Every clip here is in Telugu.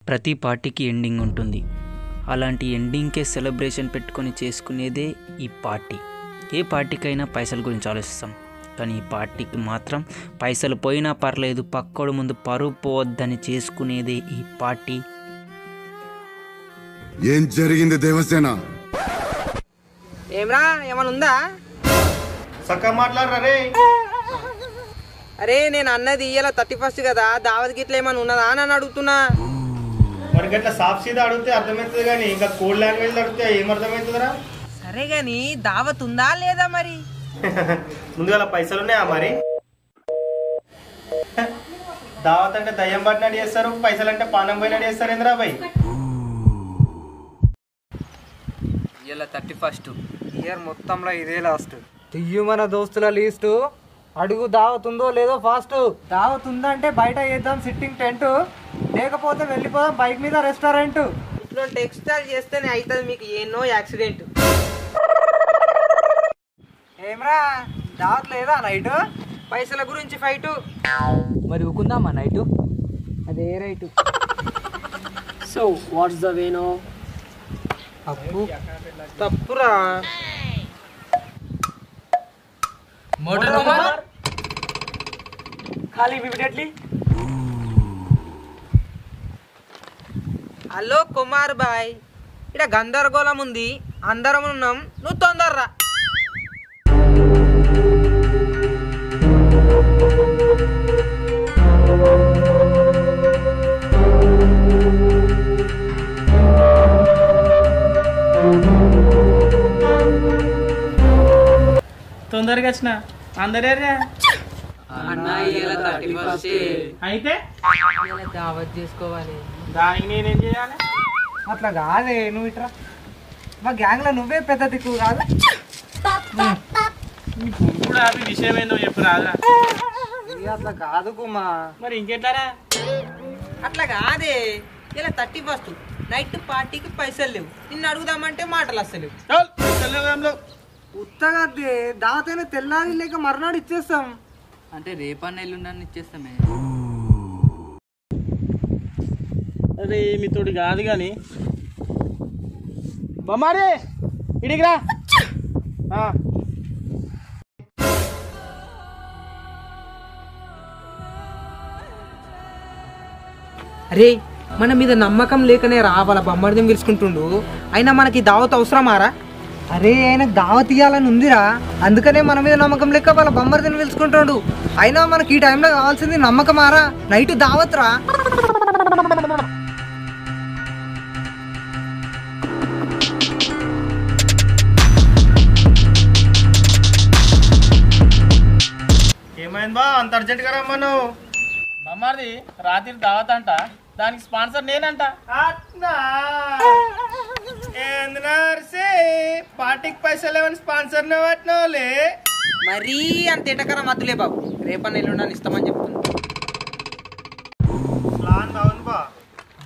ప్రతి పార్టీకి ఎండింగ్ ఉంటుంది. అలాంటి ఎండింగ్కే సెలబ్రేషన్ పెట్టుకొని చేసుకునేదే ఈ పార్టీ. ఏ పార్టీకైనా పైసల గురించి ఆలోచిస్తాం, కానీ ఈ పార్టీకి మాత్రం పైసలు పోయినా పర్లేదు, పక్కోడు ముందు పరువు పోవద్దని చేసుకునేదే ఈ పార్టీ. ఏం జరిగింది దేవసేన? ఏమ్రా ఏమన్నా ఉందా? సక్క మాట్లాడరే. అరే నేను అన్నది ఇలా 31 కదా, దావత్ గిట్ల ఏమన్నా ఉన్నదా అని అడుగుతున్నా. మరి గట్లా సాఫ్ సీదా అడిగితే అర్థమవుతుంది, కానీ ఇంకా కోడ్ లాంగ్వేజ్ అడిగితే ఏమర్థమవుతుందిరా? సరే గాని దావత్ ఉందా లేదా మరి? ముందుగా పైసలు ఉన్నాయా మరి? దావత్ అంటే దయ్యం పట్టినట్టు చేస్తారు, పైసలు అంటే పానం పోయినట్టు చేస్తారు. ఏంద్రా భయ్? ఇలా 31 ఇయర్ మొత్తంలో ఇదే లాస్ట్. తియ్యు మన దోస్తుల లీస్టు. అడుగు దావత్ ఉందో లేదో ఫాస్ట్. దావత్ ఉందంటే బయట చేద్దాం సిట్టింగ్ టెంట్, లేకపోతే వెళ్ళిపోదాం బైక్ మీద రెస్టారెంట్. ఇట్లా టెక్స్టైల్ చేస్తేనే అవుతుంది మీకు ఎన్నో యాక్సిడెంట్. ఏమ్రా దావత్ లేదా నైట్? పైసల గురించి ఫైట్. మరి ఊకుందామా నైటు? అదే right. So what's the way no? తప్పురా. మోటార్ కుమార్ ఖాళీ ఇమిడియట్లీ. హలో కుమార్ బాయ్, ఇక్కడ గందరగోళం ఉంది, అందరం ఉన్నాం, నువ్వు తొందర్రా. తొందరగా వచ్చిన అందరే అయితే దావత్ చేసుకోవాలి. దానికి నేనేం చేయాలి? అట్లా కాదే, నువ్వు ఇట్రా. మా గ్యాంగ్ లో నువ్వే పెద్ద దిక్కు కాదు. ఇప్పుడు అవి విషయం ఏందో చెప్పు రాదా? అట్లా కాదు కుమా. మరి ఇంకెట్లారా? అట్లా కాదే, ఇలా 31 నైట్ పార్టీకి పైసలు లేవు, నిన్ను అడుగుదామంటే మాటలు వస్తలేవు. ఉత్తగా దావతైనా తెల్లారి లేక మర్నాడు ఇచ్చేస్తాం. అంటే రేపన్న ఎల్లుండని ఇచ్చేస్తామే. అరే మీతోటి కాదు కానీ బొమ్మారే ఇడిగిరా. అరే మన మీద నమ్మకం లేకనే రా వాళ్ళ బొమ్మడిని పిలుచుకుంటుండు, అయినా మనకి దావత్ అవసరమారా? అరే ఆయనకు దావత్ ఇవ్వాలని ఉందిరా, అందుకనే మన మీద నమ్మకం లేక వాళ్ళ బొమ్మడిని పిలుచుకుంటాడు. అయినా మనకి ఈ టైంలో కావాల్సింది నమ్మకమారా, నైట్ దావత్ రా. ఏమైంది బా అంత అర్జెంట్ గా రమ్మను? బొమ్మారిది రాత్రి దావత్ అంట, దానికి స్పాన్సర్ నేనంట. పార్టీకి పైసలు ఏమని స్పాన్సర్ పట్టినోలే. మరీ అంత ఎటకరా మత్తులే బాబు, రేపన్న ఎల్లుండని ఇస్తామని చెప్తున్నా. ప్లాన్ బాగుంది బా.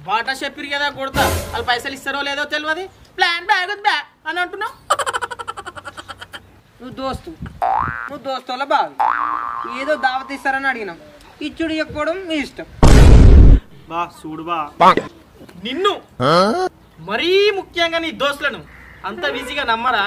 బాటా చెప్పిరు కదా కొడతా, వాళ్ళు పైసలు ఇస్తారో లేదో తెలియదు, ప్లాన్ బాగుంది అని అంటున్నావు. నువ్వు దోస్తుల బాగు, ఏదో దావత్ ఇస్తారని అడిగినాం, ఇచ్చుడు చెప్పడం మీ ఇష్టం. బా చూడు బా, నిన్ను మరీ ముఖ్యంగా నీ దోస్తులను అంత ఈజీగా నమ్మరా?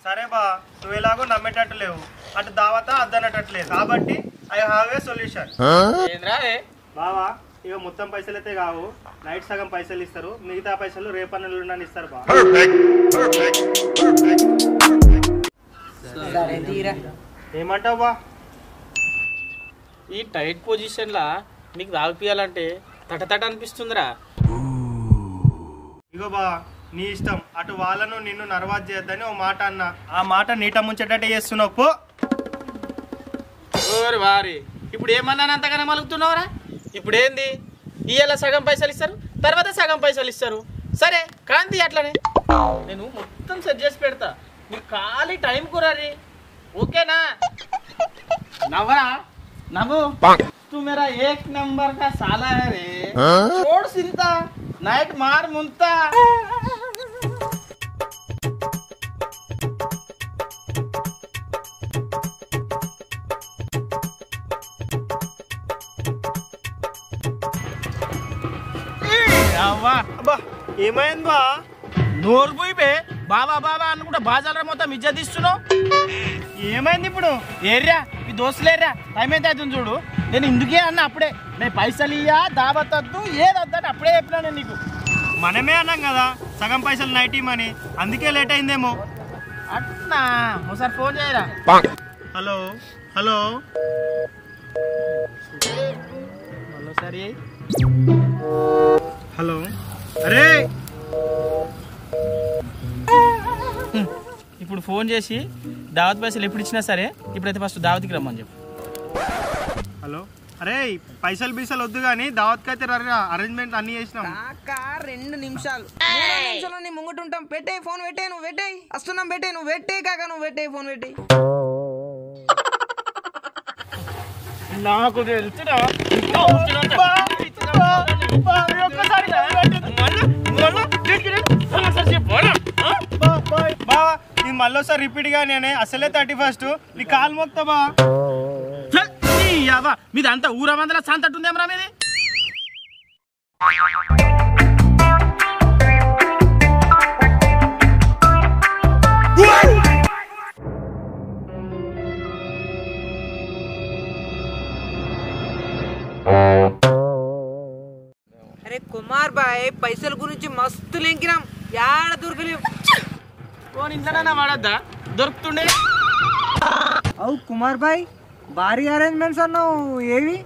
సరే బా, నువ్వు ఎలాగో నమ్మేటట్టు లేవు, అటు దావత అద్దనట్టు లేదు, కాబట్టి ఐ హావ్ ఏ సొల్యూషన్. బావా ఇక మొత్తం పైసలు అయితే కావు, నైట్ సగం పైసలు ఇస్తారు, మిగతా పైసలు రేపన్న ఎల్లుండని ఇస్తారు బా. ఏమంటావు బా? ఈ టైట్ పొజిషన్లా నీకు తాగిపియాలంటే తటతట అనిపిస్తుందిరా. ఇగో బా నీ ఇష్టం, అటు వాళ్ళను నిన్ను నర్వాజ్ చేయొద్దని ఓ మాట అన్నా, ఆ మాట నీట ముంచేటట్టే చేస్తున్నావు పో. ఓరి వారి, ఇప్పుడు ఏమన్నాను అంతగానే మలుగుతున్నావురా? ఇప్పుడు ఏంది, ఇయ్యాల సగం పైసలు ఇస్తారు, తర్వాత సగం పైసలు ఇస్తారు. సరే కాంతి అట్లనే నేను మొత్తం సెట్ చేసి పెడతా, నీకు ఖాళీ టైం కురారి, ఓకేనా? నవ్వరా नबू तू मेरा एक नंबर का साला है रे। छोड़ चिंता, नाइट मार मुंता। అవ్వా అబ్బా ఏమైంది బా నోరు పోయిపే బాబా బాబా అనుకుంటా బాజాల మొత్తం ఇజ్జతిస్తున్నావు ఏమైంది ఇప్పుడు ఏర్రా ఈ దోస్తులేర్రా టైం అయితే అవుతుంది చూడు నేను ఇందుకే అన్న అప్పుడే నేను పైసలు ఇయ్యా దావతద్దు ఏదద్దని అప్పుడే చెప్పినా నేను నీకు మనమే అన్నాం కదా సగం పైసలు నైట్ ఇమ్మని అందుకే లేట్ అయిందేమో అట్నా ఒకసారి ఫోన్ చేయరా హలో హలో హలో సరే హలో అరే ఇప్పుడు ఫోన్ చేసి దావత్ పైసలు ఎప్పుడు ఇచ్చినా సరే ఇప్పుడైతే ఫస్ట్ దావత్కి రమ్మని చెప్పు హలో అరే పైసలు బీసలు వద్దు కానీ దావత్కి అయితే అరేంజ్మెంట్ అన్ని చేసినాం 2 నిమిషాలు 3 నిమిషాలు నీ ముంగట ఉంటాం పెట్టే ఫోన్ పెట్టే నువ్వు పెట్టే వస్తున్నాం పెట్టే నువ్వు పెట్టే కాక నువ్వు పెట్టే ఫోన్ పెట్టే నాకు తెలుసురా మళ్ళీసారి రిపీట్ గా నేనే అసలే 31 నీ కాలు మోక్తా బా మీదంతా ఊరమందల సంతట్టుందేమరా మీది అరే కుమార్ బాయ్ పైసల గురించి మస్తు లెంకినాం యాడ దొరకలేవు ఫోన్ ఇంట్లోనే వాడద్దా దొరుకుతుండే అవు కుమార్ బాయ్ భారీ అరేంజ్మెంట్స్ అన్నావు ఏవి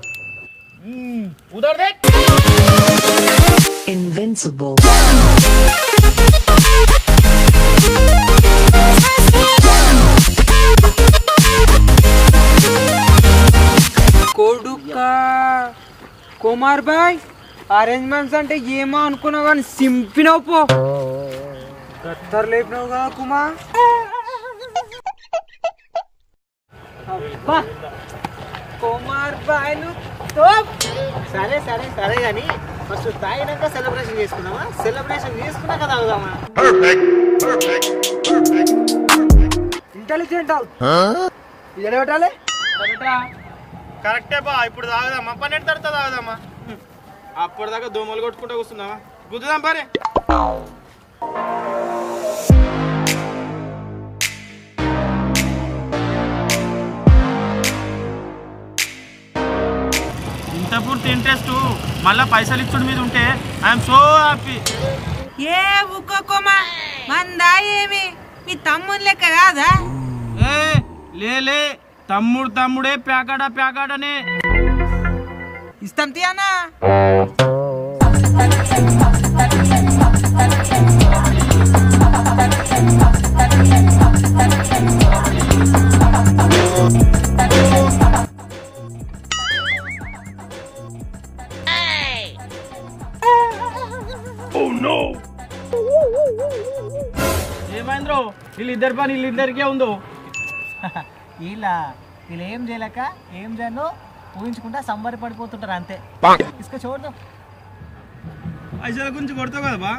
ఉదర్దే Invincible. కొడుకా కుమార్ బాయ్ అరేంజ్మెంట్స్ అంటే ఏమో అనుకున్నావు కానీ సింపినావు పో గత్తర్ లేపినావు కదా కుమార్ అబ్బా కుమార్ బాయ్ సరే సరే సరే కానీ ఫస్ట్ తాగినాక సెలబ్రేషన్ చేసుకున్నావా సెలబ్రేషన్ చేసుకున్నాక తాగుదామా ఇంటెలిజెంట్ ఇది ఎలా పెట్టాలి కరెక్టే బా ఇప్పుడు తాగుదామా 12 తర్వాత తాగుదామా అప్పటిదాకా దోమలు కొట్టుకుంటూ కూర్చుందామా గుద్దుదాం పరే ఇంత పూర్తి ఇంట్రెస్ట్ మళ్ళా పైసలు ఇచ్చుడు మీద ఉంటే ఐఎమ్ సో హ్యాపీ ఏ ఉక్కమ్మా మందా ఏమి మీ తమ్ముని లెక్క కాదా లే తమ్ముడు తమ్ముడే ప్యాకాడనే ఇస్తాం తీయనా ఏమైంద్రో వీళ్ళిద్దరి పని వీళ్ళిద్దరికే ఉందో వీళ్ళు ఏం చేయలేక ఏం చేయను ఊహించుకుంటా సంబరి పడిపోతుంటారు అంతే ఇసుక చూడదు పైసల గురించి కొడతావు కదా బా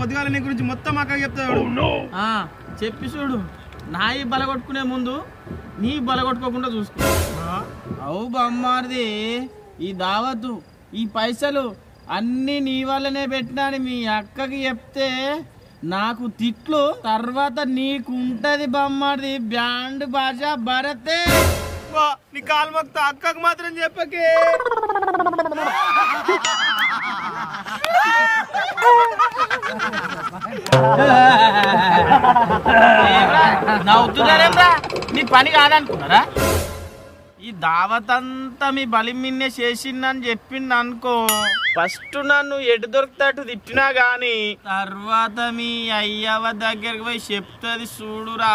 పొద్దుగాల నీ గురించి మొత్తం అక్క చెప్తాడు చెప్పి చూడు నాయి బలగొట్టుకునే ముందు నీ బలగొట్టుకోకుండా చూసుకో అవు బమ్మారిది ఈ దావతు ఈ పైసలు అన్ని నీ వల్లనే పెట్టినాని మీ అక్కకి చెప్తే నాకు తిట్లు తర్వాత నీకుంటది బమ్మారిది బ్యాండ్ బాజా భరతే నీ కాలు మొక్త అక్కకు మాత్రం చెప్పకే నవ్వుతున్నారేమ్రా నీ పని కాదనుకున్నారా ఈ దావత్ అంతా మీ బలి మిన్నే చేసిందని చెప్పింది అనుకో ఫస్ట్ నన్ను ఎటు దొరుకుతాటు తిట్టినా గాని తర్వాత మీ అయ్యవ దగ్గరికి పోయి చెప్తుంది చూడురా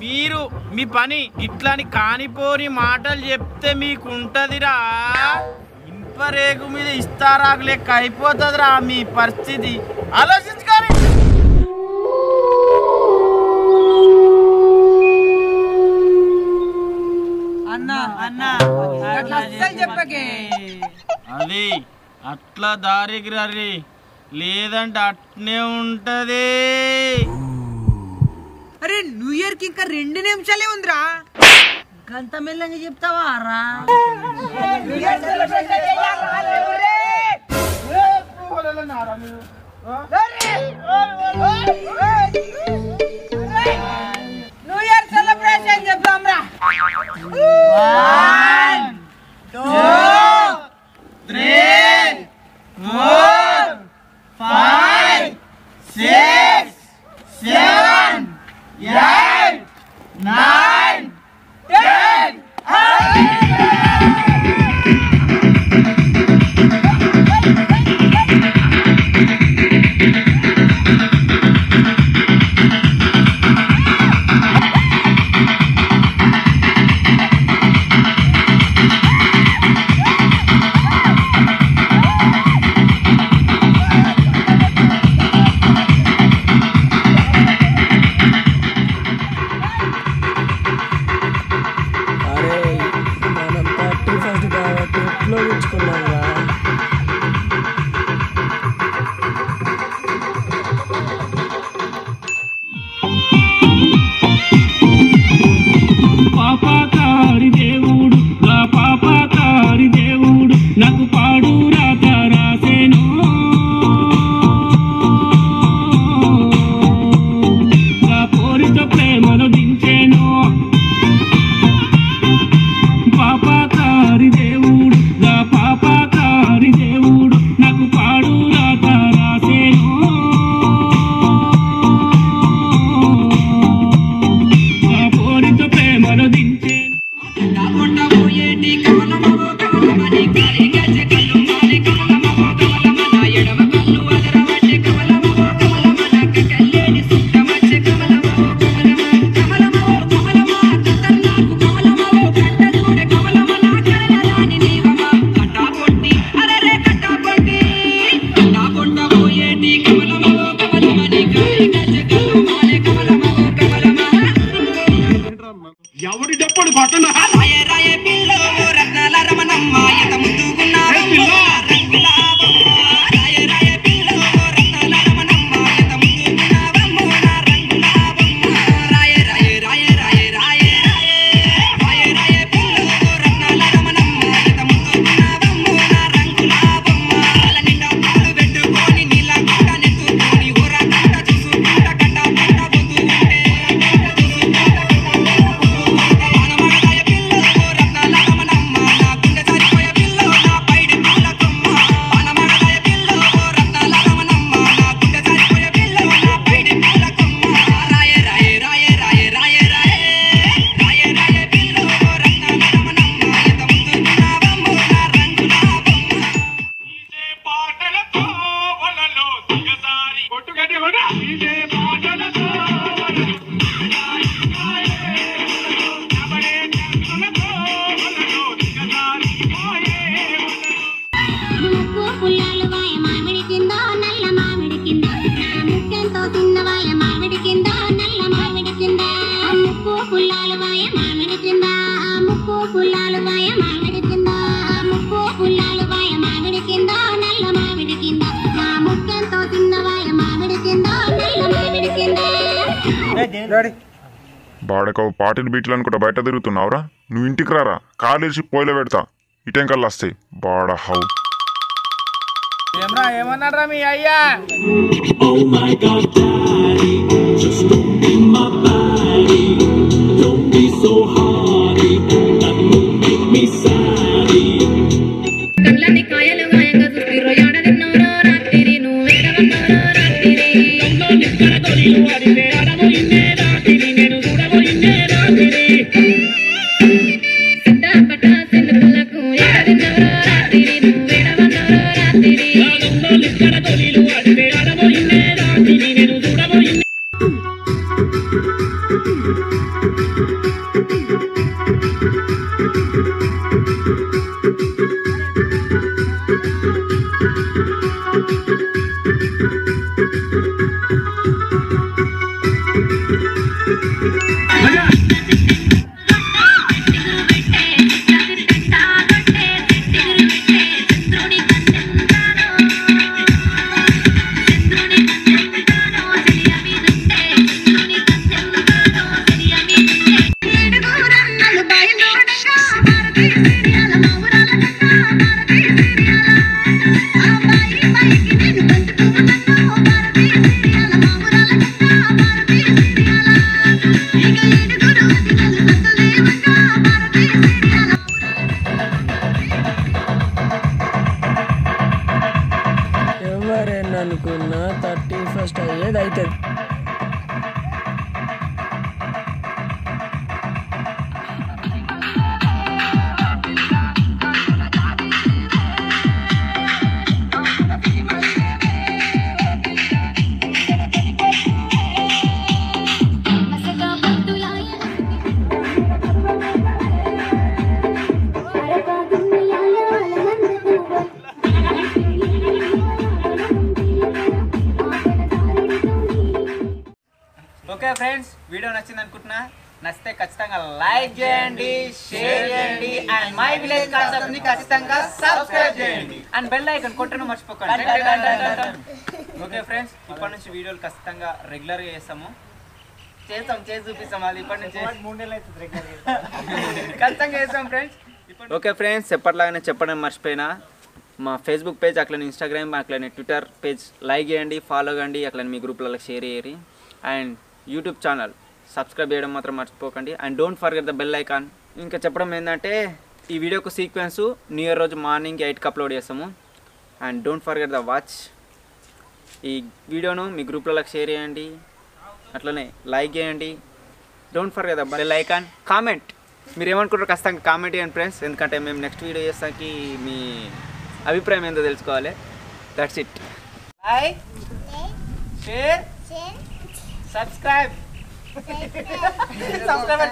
మీరు మీ పని ఇట్లాని కానిపోని మాటలు చెప్తే మీకుంటదిరా ఇంపరేగు మీద ఇస్తారాకు లెక్క అయిపోతుందిరా మీ పరిస్థితి ఆలోచించుకోని అది అట్లా దారికి రర్రి లేదంటే అట్నే ఉంటది అరే న్యూ ఇయర్ కి ఇంకా 2 నిమిషాలే ఉందిరా గంత మెల్లంగా చెప్తావా రా న్యూ ఇయర్ సెలబ్రేషన్ చెప్దాం రా. 1 2 3 4 5 6 7 8 9 10. పాపాకారి దేవుడు నా పాపాకారి దేవుడు నాకు పాడు రాత రాసేను నా పోరిత ప్రేమను దించేను పాపాకారి దేవుడు నా పాపాకారి దేవుడు నాకు పాడు రాత రాసేను నా పోరిత ప్రేమను దించేను ఎవరి చెప్పడు పట్టణ బాడక పార్టీలు బీట్లు అనుకుంటా బయట తిరుగుతున్నావురా. నువ్వు ఇంటికి రారా, కాలేసి పోయిలో పెడతా. ఇటెంకల్లా వస్తాయి బాడ హౌ. ఏమన్నారా మీ అయ్యా? Bye. వీడియో నచ్చింది అనుకుంటున్నా. నచ్చితే ఖచ్చితంగా లైక్ చేయండి, షేర్ చేయండి అండ్ మై విలేజ్ కాన్సెప్ట్ ని ఖచ్చితంగా సబ్స్క్రైబ్ చేయండి అండ్ బెల్ ఐకాన్ కొట్టడం మర్చిపోకండి. ఓకే ఫ్రెండ్స్, ఇప్పటి నుంచి వీడియోలు ఖచ్చితంగా రెగ్యులర్ గా చేస్తాము, చేసి చూపిస్తాం. అది ఇప్పటి నుంచి 3 నెలలు అవుతుంది ఖచ్చితంగా చేస్తాం ఫ్రెండ్స్. ఓకే ఫ్రెండ్స్, ఎప్పటిలాగానే చెప్పడం మర్చిపోయినా, మా ఫేస్బుక్ పేజ్ అట్లనే ఇన్స్టాగ్రామ్ అట్లనే ట్విట్టర్ పేజ్ లైక్ చేయండి, ఫాలో కండి, అట్లనే మీ గ్రూప్లలో షేర్ చేయరి అండ్ యూట్యూబ్ ఛానల్ సబ్స్క్రైబ్ చేయడం మాత్రం మర్చిపోకండి and don't forget the bell icon. ఇంకా చెప్పడం ఏంటంటే ఈ వీడియోకు సీక్వెన్స్ న్యూ ఇయర్ రోజు మార్నింగ్ 8కి అప్లోడ్ చేస్తాము and don't forget the watch. ఈ వీడియోను మీ గ్రూప్లలో షేర్ చేయండి, అట్లనే లైక్ చేయండి, don't forget the bell icon. Comment, మీరు ఏమనుకుంటారో ఖచ్చితంగా కామెంట్ చేయండి ఫ్రెండ్స్, ఎందుకంటే మేము నెక్స్ట్ వీడియో చేస్తాకి మీ అభిప్రాయం ఏందో తెలుసుకోవాలి. That's it. Like, share, subscribe. Subscribe